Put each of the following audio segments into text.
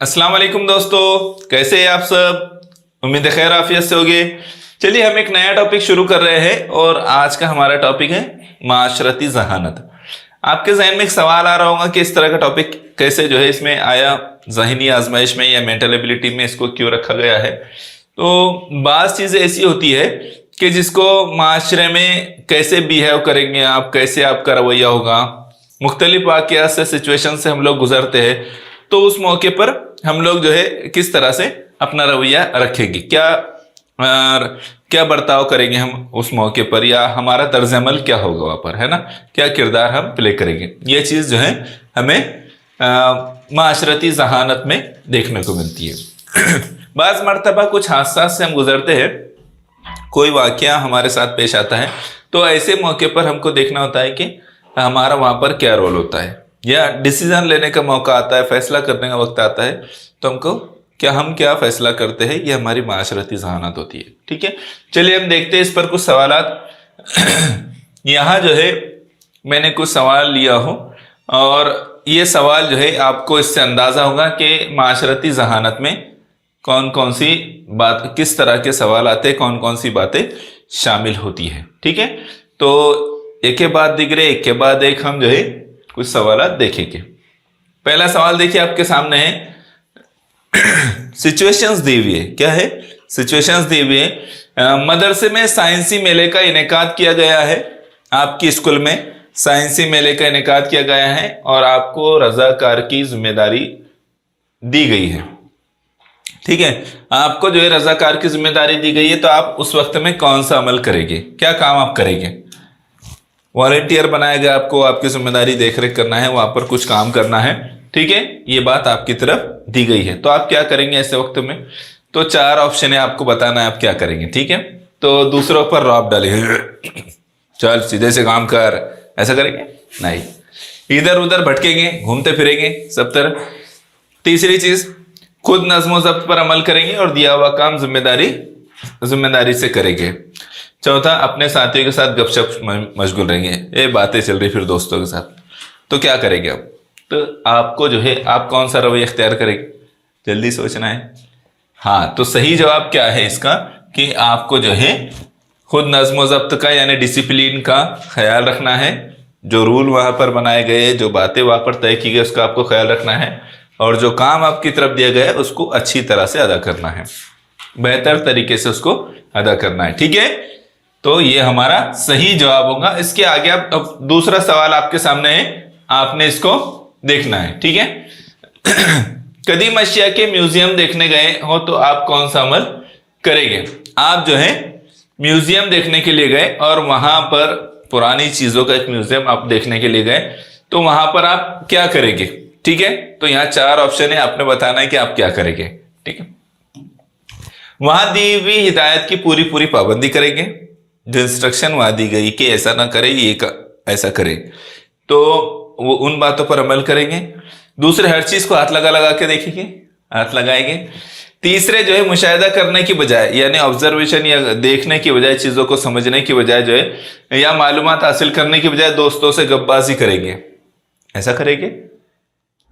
अस्सलाम वालेकुम दोस्तों, कैसे हैं आप सब। उम्मीद है खैर आफियत से होगे। चलिए हम एक नया टॉपिक शुरू कर रहे हैं और आज का हमारा टॉपिक है माशरती जहानत। आपके जहन में एक सवाल आ रहा होगा कि इस तरह का टॉपिक कैसे जो है इसमें आया, जहनी आजमाइश में या मेंटल एबिलिटी में इसको क्यों रखा गया है। तो बाज़ चीज़ें ऐसी होती है कि जिसको माशरे में कैसे बिहेव करेंगे आप, कैसे आपका रवैया होगा, मुख्तलिफ वाक़यात से, सिचुएशन से हम लोग गुजरते हैं, तो उस मौके पर हम लोग जो है किस तरह से अपना रवैया रखेंगे, क्या बर्ताव करेंगे हम उस मौके पर, या हमारा तर्ज अमल क्या होगा वहाँ पर, है ना, क्या किरदार हम प्ले करेंगे। ये चीज़ जो है हमें माशरती जहानत में देखने को मिलती है। बाज़ मरतबा कुछ हादसा से हम गुजरते हैं, कोई वाक़या हमारे साथ पेश आता है, तो ऐसे मौके पर हमको देखना होता है कि हमारा वहाँ पर क्या रोल होता है, या डिसीजन लेने का मौका आता है, फैसला करने का वक्त आता है, तो हमको हम क्या फैसला करते हैं, ये हमारी माशरती जहानत होती है। ठीक है, चलिए हम देखते हैं इस पर कुछ सवालात। यहाँ जो है मैंने कुछ सवाल लिया हो और ये सवाल जो है आपको इससे अंदाज़ा होगा कि माशरती जहानत में कौन कौन सी बात, किस तरह के सवाल आते हैं, कौन कौन सी बातें शामिल होती है। ठीक है, तो एक के बाद दिगरे, एक के बाद एक हम जो है कुछ सवाल देखेंगे। पहला सवाल देखिए आपके सामने है, सिचुएशंस दी हुई है। क्या है? सिचुएशंस दी हुई है। मदरसे में साइंसी मेले का इनेकाद किया गया है, आपकी स्कूल में साइंसी मेले का इनेकाद किया गया है और आपको रजाकार की जिम्मेदारी दी गई है। ठीक है, आपको जो है रजाकार की जिम्मेदारी दी गई है, तो आप उस वक्त में कौन सा अमल करेंगे, क्या काम आप करेंगे। वॉलंटियर बनाया गया, आपको आपकी जिम्मेदारी देख रेख करना है, वहां पर कुछ काम करना है। ठीक है, ये बात आपकी तरफ दी गई है, तो आप क्या करेंगे ऐसे वक्त में। तो 4 ऑप्शन है, आपको बताना है आप क्या करेंगे। ठीक है, तो दूसरों पर रौब डालेंगे, चल सीधे से काम कर, ऐसा करेंगे नहीं, इधर उधर भटकेंगे, घूमते फिरेंगे सब तरह। तीसरी चीज, खुद नज़्म ज़ब्त पर अमल करेंगे और दिया हुआ काम जिम्मेदारी से करेंगे। चौथा, अपने साथियों के साथ गपशप मशगूल रहेंगे, ये बातें चल रही फिर दोस्तों के साथ, तो क्या करेंगे आप। तो आपको जो है आप कौन सा रवैया इख्तियार करेंगे, जल्दी सोचना है। हाँ, तो सही जवाब क्या है इसका कि आपको जो है खुद नज़्म ज़ब्त का यानी डिसिप्लिन का ख्याल रखना है, जो रूल वहाँ पर बनाए गए, जो बातें वहाँ पर तय की गई, उसका आपको ख्याल रखना है, और जो काम आपकी तरफ दिया गया है उसको अच्छी तरह से अदा करना है, बेहतर तरीके से उसको अदा करना है। ठीक है, तो ये हमारा सही जवाब होगा। इसके आगे अब दूसरा सवाल आपके सामने है, आपने इसको देखना है। ठीक है, कदीम अशिया के म्यूजियम देखने गए हो तो आप कौन सा अमल करेंगे। आप जो है म्यूजियम देखने के लिए गए और वहां पर पुरानी चीजों का एक म्यूजियम आप देखने के लिए गए, तो वहां पर आप क्या करेंगे। ठीक है, तो यहाँ 4 ऑप्शन है, आपने बताना है कि आप क्या करेंगे। ठीक है, वहां दी हुई हिदायत की पूरी पाबंदी करेंगे, जो इंस्ट्रक्शन वहां दी गई कि ऐसा ना करे, ऐसा करे, तो वो उन बातों पर अमल करेंगे। दूसरे, हर चीज को हाथ लगा के देखेंगे, हाथ लगाएंगे। तीसरे जो है मुशाहिदा करने की बजाय यानी ऑब्जर्वेशन या देखने की बजाय, चीजों को समझने की बजाय जो है, या मालूमात हासिल करने की बजाय दोस्तों से गप्पबाजी करेंगे, ऐसा करेंगे।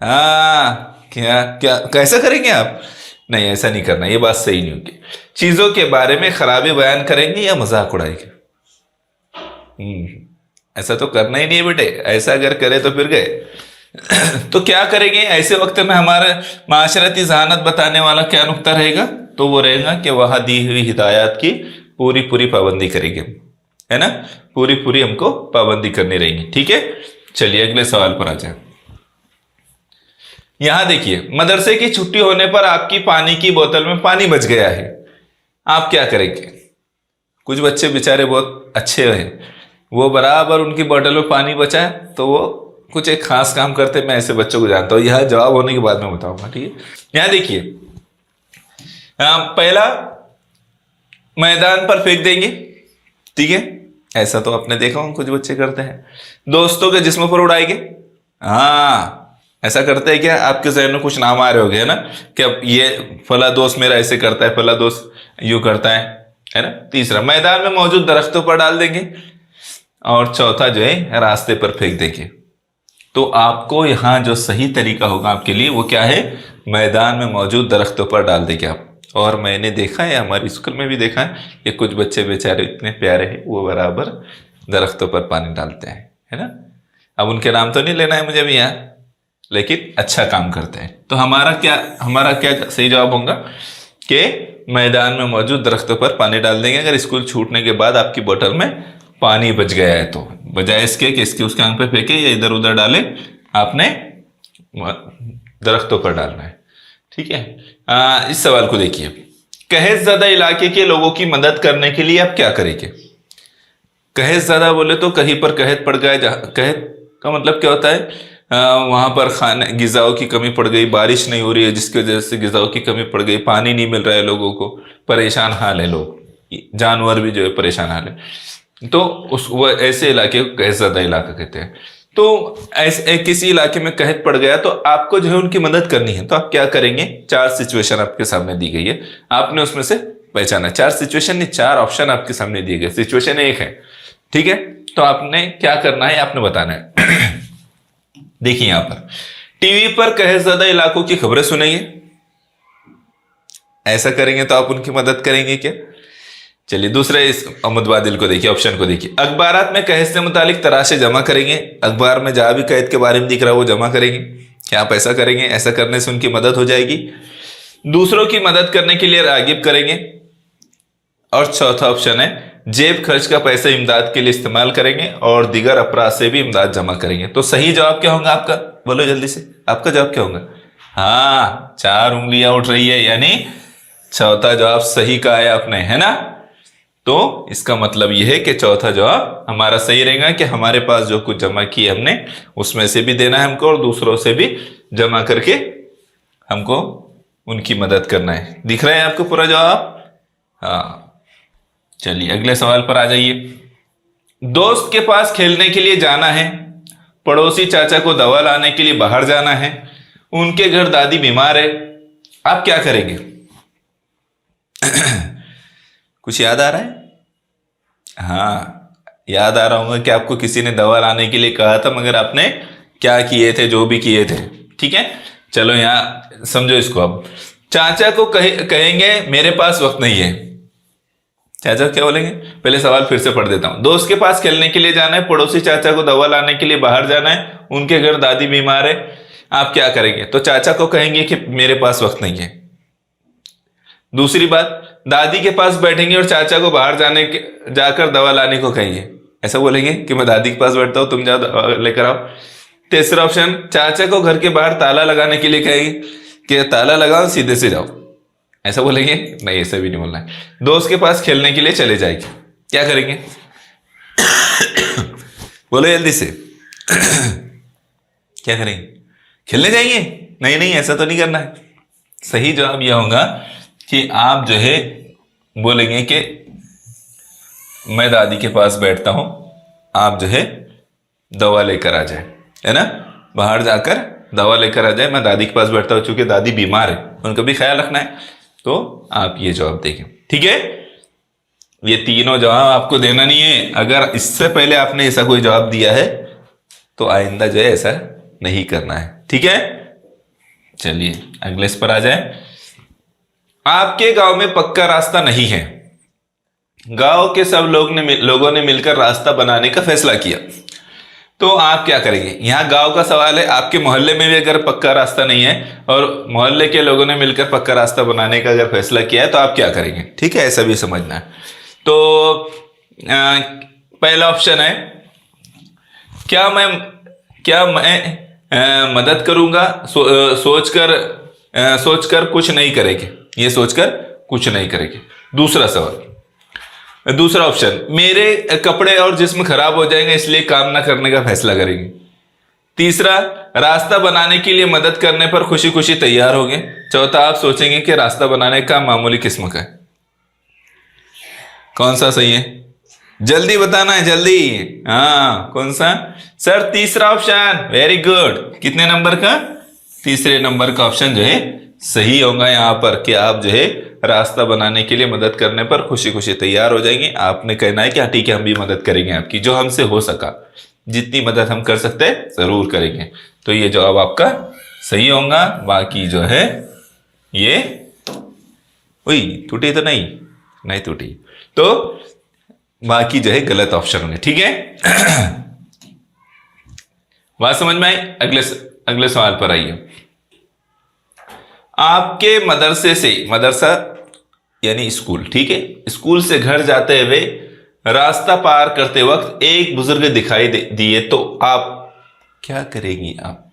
हाँ, क्या कैसा करेंगे आप। नहीं, ऐसा नहीं करना, ये बात सही नहीं होगी। चीजों के बारे में खराबी बयान करेंगे या मजाक उड़ाएंगे। ऐसा तो करना ही नहीं है बेटे, ऐसा अगर करे तो फिर गए। तो क्या करेंगे ऐसे वक्त में, हमारे माशरती जहानत बताने वाला क्या नुक्ता रहेगा, तो वो रहेगा कि वहां दी हुई हिदायत की पूरी पाबंदी करेंगे, है ना, पूरी हमको पाबंदी करनी रहेगी। ठीक है, चलिए अगले सवाल पर आ जाए। यहां देखिए, मदरसे की छुट्टी होने पर आपकी पानी की बोतल में पानी बच गया है, आप क्या करेंगे। कुछ बच्चे बेचारे बहुत अच्छे हैं, वो बराबर उनकी बोतल में पानी बचा है तो वो कुछ एक खास काम करते, मैं ऐसे बच्चों को जानता हूं, यह जवाब होने के बाद में बताऊंगा। ठीक है, यहां देखिए, पहला मैदान पर फेंक देंगे। ठीक है, ऐसा तो आपने देखा होगा कुछ बच्चे करते हैं। दोस्तों के जिस्म पर उड़ाएंगे, हाँ ऐसा करते हैं क्या, आपके जहन में कुछ नाम आ रहे होंगे, है ना, कि अब ये फला दोस्त मेरा ऐसे करता है, फला दोस्त यूं करता है ना। तीसरा, मैदान में मौजूद दरख्तों पर डाल देंगे, और चौथा जो है रास्ते पर फेंक देंगे। तो आपको यहाँ जो सही तरीका होगा आपके लिए वो क्या है, मैदान में मौजूद दरख्तों पर डाल देंगे आप। और मैंने देखा है, हमारे स्कूल में भी देखा है कि कुछ बच्चे बेचारे इतने प्यारे हैं, वो बराबर दरख्तों पर पानी डालते हैं, है ना। अब उनके नाम तो नहीं लेना है मुझे भी यहाँ, लेकिन अच्छा काम करते हैं। तो हमारा क्या सही जवाब होगा कि मैदान में मौजूद दरख्तों पर पानी डाल देंगे अगर स्कूल छूटने के बाद आपकी बोतल में पानी बच गया है तो। बजाय इसके कि इसके उसके आंख पे फेंके या इधर उधर डाले, आपने दरख्तों पर डालना है, ठीक है। इस सवाल को देखिए, कहत ज़्यादा इलाके के लोगों की मदद करने के लिए आप क्या करेंगे। कहत ज़्यादा बोले तो कहीं पर कहत पड़ गया, कहत का मतलब क्या होता है, वहां पर खाने गिज़ाओं की कमी पड़ गई, बारिश नहीं हो रही है जिसकी वजह से गिज़ाओं की कमी पड़ गई, पानी नहीं मिल रहा है लोगों को, परेशान हाल है लोग, जानवर भी जो है परेशान हाल है, तो वो ऐसे इलाके को कहत ज़्यादा इलाका कहते हैं। तो ऐसे किसी इलाके में कहत पड़ गया तो आपको जो है उनकी मदद करनी है, तो आप क्या करेंगे। 4 सिचुएशन आपके सामने दी गई है, आपने उसमें से पहचाना। 4 सिचुएशन नहीं, 4 ऑप्शन आपके सामने दिए गए, सिचुएशन एक है, ठीक है। तो आपने क्या करना है, आपने बताना है। देखिए यहां पर टीवी पर कहत ज़्यादा इलाकों की खबरें सुनाइए, ऐसा करेंगे तो आप उनकी मदद करेंगे क्या। चलिए दूसरे इस मुतबादिल को देखिए, ऑप्शन को देखिए, अखबारात में कहत से मुतालिक तराशे जमा करेंगे। अखबार में जहां भी कहत के बारे में दिख रहा है वो जमा करेंगे। क्या आप ऐसा करेंगे, ऐसा करने से उनकी मदद हो जाएगी। दूसरों की मदद करने के लिए रागिब करेंगे। और चौथा ऑप्शन है जेब खर्च का पैसा इमदाद के लिए इस्तेमाल करेंगे और दीगर अपराध से भी इमदाद जमा करेंगे। तो सही जवाब क्या होगा आपका, बोलो जल्दी से, आपका जवाब क्या होगा। हाँ, 4 उंगलियां उठ रही है, यानी चौथा जवाब सही कहा है आपने, है ना। तो इसका मतलब यह है कि चौथा जवाब हमारा सही रहेगा कि हमारे पास जो कुछ जमा किए हमने उसमें से भी देना है हमको और दूसरों से भी जमा करके हमको उनकी मदद करना है। दिख रहा है आपको पूरा जवाब। हाँ, चलिए अगले सवाल पर आ जाइए। दोस्त के पास खेलने के लिए जाना है, पड़ोसी चाचा को दवा लाने के लिए बाहर जाना है, उनके घर दादी बीमार है, आप क्या करेंगे। कुछ याद आ रहा है। हाँ, याद आ रहा होगा कि आपको किसी ने दवा लाने के लिए कहा था, मगर आपने क्या किए थे, जो भी किए थे, ठीक है। चलो यहां समझो इसको। अब चाचा को कहेंगे मेरे पास वक्त नहीं है। चाचा क्या बोलेंगे, पहले सवाल फिर से पढ़ देता हूं। दोस्त के पास खेलने के लिए जाना है, पड़ोसी चाचा को दवा लाने के लिए बाहर जाना है, उनके घर दादी बीमार है, आप क्या करेंगे। तो चाचा को कहेंगे कि मेरे पास वक्त नहीं है। दूसरी बात, दादी के पास बैठेंगे और चाचा को बाहर जाकर दवा लाने को कहेंगे। ऐसा बोलेंगे कि मैं दादी के पास बैठता हूं, तुम जाओ लेकर आओ। तीसरा ऑप्शन, चाचा को घर के बाहर ताला लगाने के लिए कहेंगे कि ताला लगाओ सीधे से जाओ। ऐसा बोलेंगे, नहीं ऐसा भी नहीं बोलना है। दोस्त के पास खेलने के लिए चले जाएंगे, क्या करेंगे। बोलो जल्दी से। क्या करेंगे, खेलने जाएंगे। नहीं नहीं, ऐसा तो नहीं करना है। सही जवाब यह होगा कि आप जो है बोलेंगे कि मैं दादी के पास बैठता हूं, आप जो है दवा लेकर आ जाए, है ना। बाहर जाकर दवा लेकर आ जाए, मैं दादी के पास बैठता हूं, चूंकि दादी बीमार है, उनका भी ख्याल रखना है। तो आप ये जवाब देखें, ठीक है। ये तीनों जवाब आपको देना नहीं है। अगर इससे पहले आपने ऐसा कोई जवाब दिया है तो आइंदा जो है ऐसा नहीं करना है, ठीक है। चलिए अगले इस पर आ जाए। आपके गांव में पक्का रास्ता नहीं है, गांव के सब लोगों ने मिलकर रास्ता बनाने का फैसला किया, तो आप क्या करेंगे। यहां गांव का सवाल है, आपके मोहल्ले में भी अगर पक्का रास्ता नहीं है और मोहल्ले के लोगों ने मिलकर पक्का रास्ता बनाने का अगर फैसला किया है तो आप क्या करेंगे, ठीक है। ऐसा भी समझना है। तो पहला ऑप्शन है, क्या मैं मदद करूंगा, सोचकर कुछ नहीं करेंगे, ये सोचकर कुछ नहीं करेंगे। दूसरा ऑप्शन, मेरे कपड़े और जिस्म खराब हो जाएंगे इसलिए काम ना करने का फैसला करेंगे। तीसरा, रास्ता बनाने के लिए मदद करने पर खुशी खुशी तैयार होंगे। चौथा, आप सोचेंगे कि रास्ता बनाने का मामूली किस्म का है। कौन सा सही है, जल्दी बताना है, जल्दी। हाँ, कौन सा सर, तीसरा ऑप्शन। Very good. कितने नंबर का, तीसरे नंबर का ऑप्शन जो है सही होगा यहाँ पर, कि आप जो है रास्ता बनाने के लिए मदद करने पर खुशी खुशी तैयार हो जाएंगे। आपने कहना है कि हाँ ठीक है, हम भी मदद करेंगे आपकी, जो हमसे हो सका, जितनी मदद हम कर सकते हैं जरूर करेंगे। तो ये जवाब आपका सही होगा, बाकी जो है ये वही टूटी तो नहीं, नहीं टूटी, तो बाकी जो है गलत ऑप्शन होंगे। ठीक है, बात समझ में आई? अगले सवाल पर आइए। आपके मदरसे से, मदरसा यानी स्कूल, ठीक है, स्कूल से घर जाते हुए रास्ता पार करते वक्त एक बुजुर्ग दिखाई दिए तो आप क्या करेंगी? आप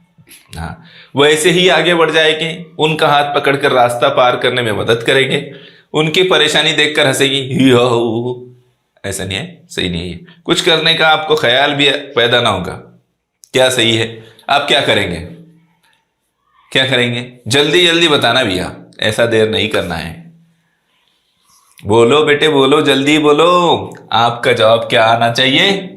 हाँ, वैसे ही आगे बढ़ जाएंगे, उनका हाथ पकड़कर रास्ता पार करने में मदद करेंगे, उनकी परेशानी देखकर हंसेगी, ही हो, ऐसा नहीं है, सही नहीं है। कुछ करने का आपको ख्याल भी पैदा ना होगा, क्या सही है? आप क्या करेंगे? क्या करेंगे? जल्दी जल्दी बताना भैया, ऐसा देर नहीं करना है। बोलो बेटे बोलो, जल्दी बोलो, आपका जवाब क्या आना चाहिए?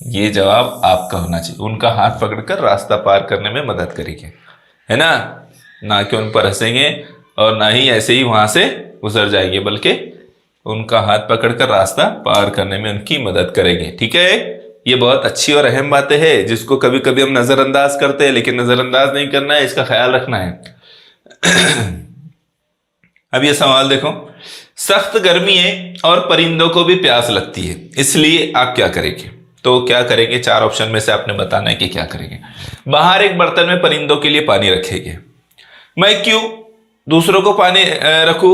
ये जवाब आपका होना चाहिए, उनका हाथ पकड़कर रास्ता पार करने में मदद करेंगे, है ना? ना कि उन पर हंसेंगे और ना ही ऐसे ही वहां से गुजर जाएंगे, बल्कि उनका हाथ पकड़कर रास्ता पार करने में उनकी मदद करेंगे। ठीक है, ये बहुत अच्छी और अहम बातें हैं जिसको कभी कभी हम नजरअंदाज करते हैं, लेकिन नजरअंदाज नहीं करना है, इसका ख्याल रखना है। अब ये सवाल देखो, सख्त गर्मी है और परिंदों को भी प्यास लगती है, इसलिए आप क्या करेंगे? तो क्या करेंगे, 4 ऑप्शन में से आपने बताना है कि क्या करेंगे। बाहर एक बर्तन में परिंदों के लिए पानी रखेंगे। मैं क्यों दूसरों को पानी रखूं,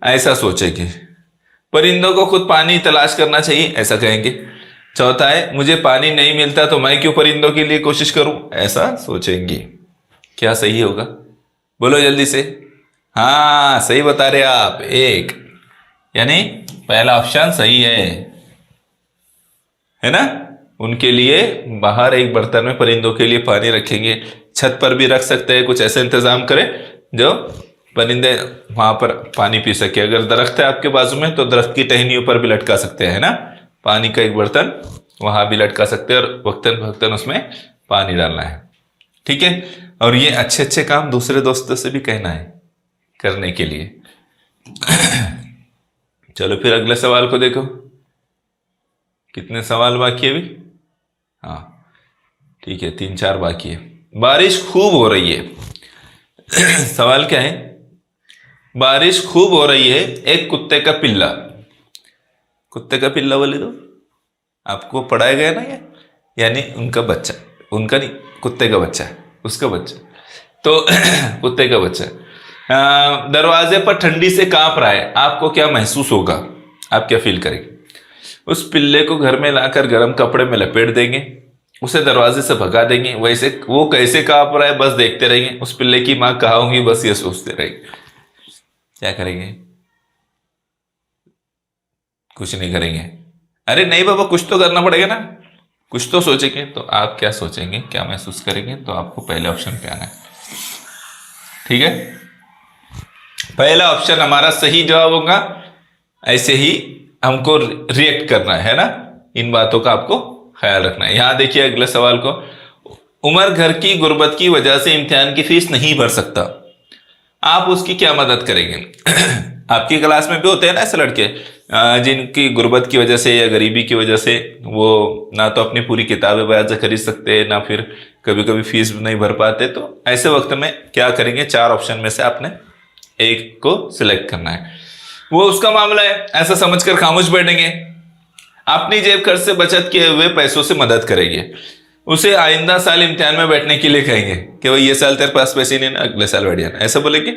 ऐसा सोचेंगे। परिंदों को खुद पानी तलाश करना चाहिए, ऐसा कहेंगे। चौथा है, मुझे पानी नहीं मिलता तो मैं क्यों परिंदों के लिए कोशिश करूं, ऐसा सोचेंगे। क्या सही होगा? बोलो जल्दी से। हाँ, सही बता रहे आप, एक, यानी पहला ऑप्शन सही है ना? उनके लिए बाहर एक बर्तन में परिंदों के लिए पानी रखेंगे, छत पर भी रख सकते हैं, कुछ ऐसे इंतजाम करें जो परिंदे वहां पर पानी पी सके। अगर दरख्त है आपके बाजू में तो दरख्त की टहनियों पर भी लटका सकते हैं ना, पानी का एक बर्तन वहां भी लटका सकते हैं और वक्तन वक्तन उसमें पानी डालना है। ठीक है, और ये अच्छे अच्छे काम दूसरे दोस्तों से भी कहना है करने के लिए। चलो फिर अगले सवाल को देखो, कितने सवाल बाकी है अभी? हाँ ठीक है, 3-4 बाकी है। बारिश खूब हो रही है। सवाल क्या है? बारिश खूब हो रही है, एक कुत्ते का पिल्ला, कुत्ते का पिल्ला बोले तो आपको पढ़ाया गया ना ये, यानी उनका बच्चा, उनका नहीं, कुत्ते का बच्चा है, उसका बच्चा, तो कुत्ते का बच्चा दरवाजे पर ठंडी से कांप रहा है, आपको क्या महसूस होगा? आप क्या फील करेंगे? उस पिल्ले को घर में लाकर गर्म कपड़े में लपेट देंगे, उसे दरवाजे से भगा देंगे, वैसे वो कैसे कांप रहा है बस देखते रहेंगे, उस पिल्ले की मां कहाँ होंगी बस ये सोचते रहेंगे। क्या करेंगे? कुछ नहीं करेंगे? अरे नहीं बाबा, कुछ तो करना पड़ेगा ना, कुछ तो सोचेंगे। तो आप क्या सोचेंगे, क्या महसूस करेंगे? तो आपको पहले ऑप्शन पे आना है। ठीक है, पहला ऑप्शन हमारा सही जवाब होगा। ऐसे ही हमको रिएक्ट करना है ना, इन बातों का आपको ख्याल रखना है। यहां देखिए अगले सवाल को, उमर घर की गुर्बत की वजह से इम्तिहान की फीस नहीं भर सकता, आप उसकी क्या मदद करेंगे? आपकी क्लास में भी होते हैं ना ऐसे लड़के जिनकी गुर्बत की वजह से या गरीबी की वजह से वो ना तो अपनी पूरी किताबें बाजार से खरीद सकते, ना फिर कभी कभी फीस नहीं भर पाते। तो ऐसे वक्त में क्या करेंगे? 4 ऑप्शन में से आपने एक को सिलेक्ट करना है। वो उसका मामला है, ऐसा समझकर खामोश बैठेंगे, अपनी जेब खर्च से बचत किए हुए पैसों से मदद करेंगे, उसे आइंदा साल इम्तिहान में बैठने के लिए कहेंगे कि भाई ये साल तेरे पास पैसे नहीं ना, अगले साल बैठ जाना, ऐसा बोलेंगे।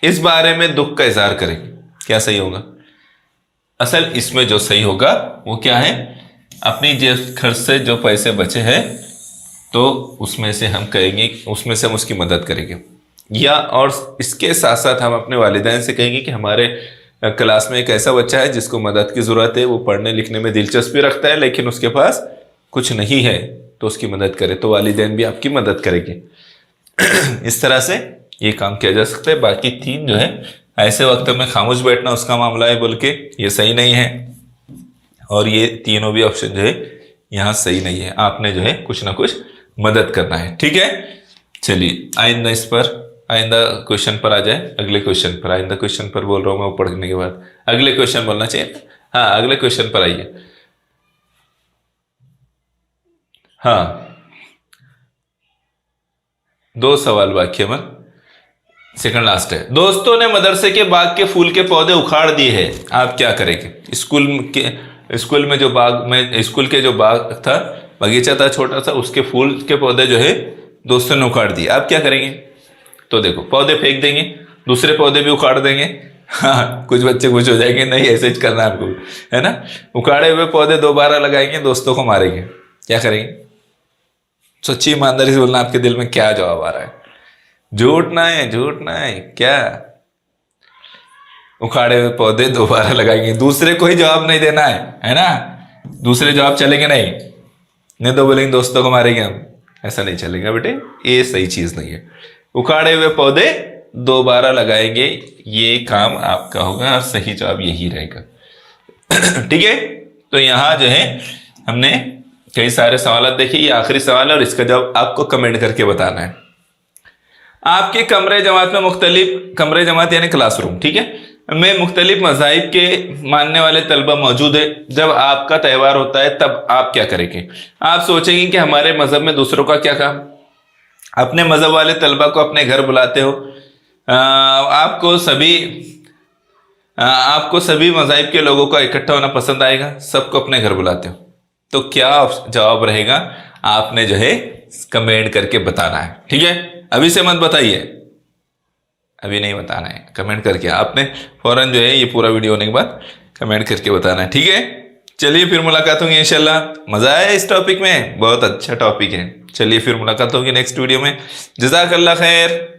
इस बारे में दुख का इजहार करेंगे। क्या सही होगा? असल इसमें जो सही होगा वो क्या है, अपनी जेब खर्च से जो पैसे बचे हैं तो उसमें से हम कहेंगे, उसमें से हम उसकी मदद करेंगे। या और इसके साथ साथ हम अपने वालिदैन से कहेंगे कि हमारे क्लास में एक ऐसा बच्चा है जिसको मदद की ज़रूरत है, वो पढ़ने लिखने में दिलचस्पी रखता है लेकिन उसके पास कुछ नहीं है, तो उसकी मदद करें। तो वालिदैन भी आपकी मदद करेंगे। इस तरह से ये काम किया जा सकता है। बाकी 3 जो है, ऐसे वक्त में खामोश बैठना उसका मामला है बोल के, ये सही नहीं है। और ये तीनों भी ऑप्शन जो है यहाँ सही नहीं है, आपने जो है कुछ ना कुछ मदद करना है। ठीक है, चलिए आइंदा इस पर, आइंदा क्वेश्चन पर आ जाए। अगले क्वेश्चन पर, आइंदा क्वेश्चन पर बोल रहा हूँ मैं, वो पढ़ने के बाद अगले क्वेश्चन बोलना चाहिए। हाँ, अगले क्वेश्चन पर आइए। हाँ, 2 सवाल बाकी है, सेकंड लास्ट है। दोस्तों ने मदरसे के बाग के फूल के पौधे उखाड़ दिए हैं, आप क्या करेंगे? स्कूल में जो बाग में स्कूल के जो बाग था, बगीचा था छोटा सा, उसके फूल के पौधे जो है दोस्तों ने उखाड़ दिए, आप क्या करेंगे? तो देखो, पौधे फेंक देंगे, दूसरे पौधे भी उखाड़ देंगे। हाँ, कुछ बच्चे खुश हो जाएंगे, नहीं ऐसे ही करना आपको, है ना। उखाड़े हुए पौधे दोबारा लगाएंगे, दोस्तों को मारेंगे, क्या करेंगे? सच्ची ईमानदारी से बोलना, आपके दिल में क्या जवाब आ रहा है? झूठ ना है क्या? उखाड़े हुए पौधे दोबारा लगाएंगे, दूसरे को ही जवाब नहीं देना है ना। दूसरे जवाब चलेंगे नहीं तो बोलेंगे दोस्तों को मारेंगे हम, ऐसा नहीं चलेगा बेटे, ये सही चीज नहीं है। उखाड़े हुए पौधे दोबारा लगाएंगे, ये काम आपका होगा और सही जवाब यही रहेगा। ठीक है, तो यहां जो है हमने कई सारे सवाल देखे, ये आखिरी सवाल है और इसका जवाब आपको कमेंट करके बताना है। आपके कमरे जमात में मुख्तलिफ, कमरे जमात यानी क्लासरूम, ठीक है, में मुख्तलिफ मज़ाहिब के मानने वाले तलबा मौजूद है। जब आपका त्यौहार होता है तब आप क्या करेंगे? आप सोचेंगे कि हमारे मजहब में दूसरों का क्या काम, अपने मजहब वाले तलबा को अपने घर बुलाते हो, आपको सभी मज़ाहिब के लोगों का इकट्ठा होना पसंद आएगा, सबको अपने घर बुलाते हो, तो क्या जवाब रहेगा? आपने जो है कमेंट करके बताना है, ठीक है। अभी से मत बताइए, अभी नहीं बताना है, कमेंट करके आपने फौरन जो है ये पूरा वीडियो होने के बाद कमेंट करके बताना है, ठीक है। चलिए फिर मुलाकात होगी इंशाल्लाह। मजा आया इस टॉपिक में, बहुत अच्छा टॉपिक है। चलिए फिर मुलाकात होगी नेक्स्ट वीडियो में। जज़ाकल्लाह खैर।